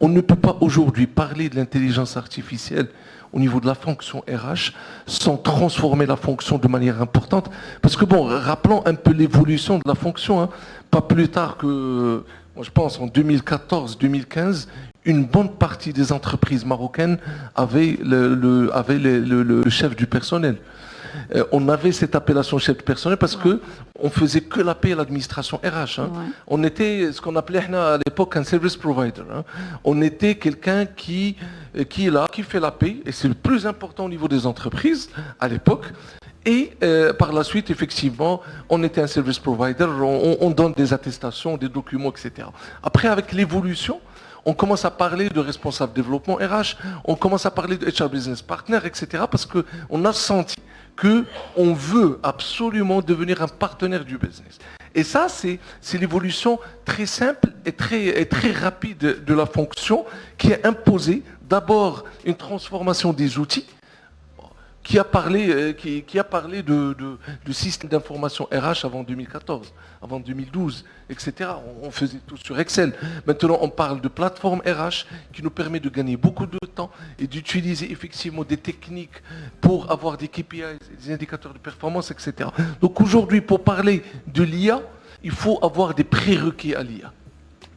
On ne peut pas aujourd'hui parler de l'intelligence artificielle au niveau de la fonction RH sans transformer la fonction de manière importante. Parce que bon, rappelons un peu l'évolution de la fonction, hein. Pas plus tard que, moi je pense, en 2014-2015, une bonne partie des entreprises marocaines avaient le chef du personnel. On avait cette appellation chef de personnel parce que on faisait que la paix à l'administration RH. Hein. Ouais. On était ce qu'on appelait à l'époque un service provider. Hein. On était quelqu'un qui est là, qui fait la paix, et c'est le plus important au niveau des entreprises à l'époque. Et par la suite, effectivement, on était un service provider, on donne des attestations, des documents, etc. Après, avec l'évolution, on commence à parler de responsable développement RH, on commence à parler de HR business partner, etc. Parce qu'on a senti qu'on veut absolument devenir un partenaire du business. Et ça, c'est l'évolution très simple et très rapide de la fonction qui a imposé d'abord une transformation des outils, qui a parlé de système d'information RH avant 2014, avant 2012, etc. On faisait tout sur Excel. Maintenant, on parle de plateforme RH qui nous permet de gagner beaucoup de temps et d'utiliser effectivement des techniques pour avoir des KPIs, des indicateurs de performance, etc. Donc aujourd'hui, pour parler de l'IA, il faut avoir des prérequis à l'IA.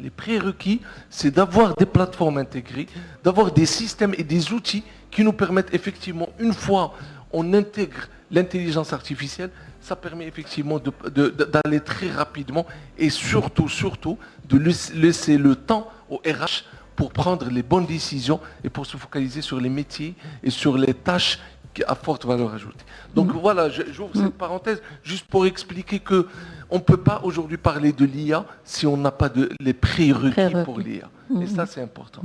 Les prérequis, c'est d'avoir des plateformes intégrées, d'avoir des systèmes et des outils qui nous permettent effectivement, une fois on intègre l'intelligence artificielle, ça permet effectivement d'aller très rapidement et surtout de laisser le temps au RH pour prendre les bonnes décisions et pour se focaliser sur les métiers et sur les tâches à forte valeur ajoutée. Donc voilà, j'ouvre cette parenthèse juste pour expliquer que on ne peut pas aujourd'hui parler de l'IA si on n'a pas les prérequis pour l'IA. Et ça, c'est important.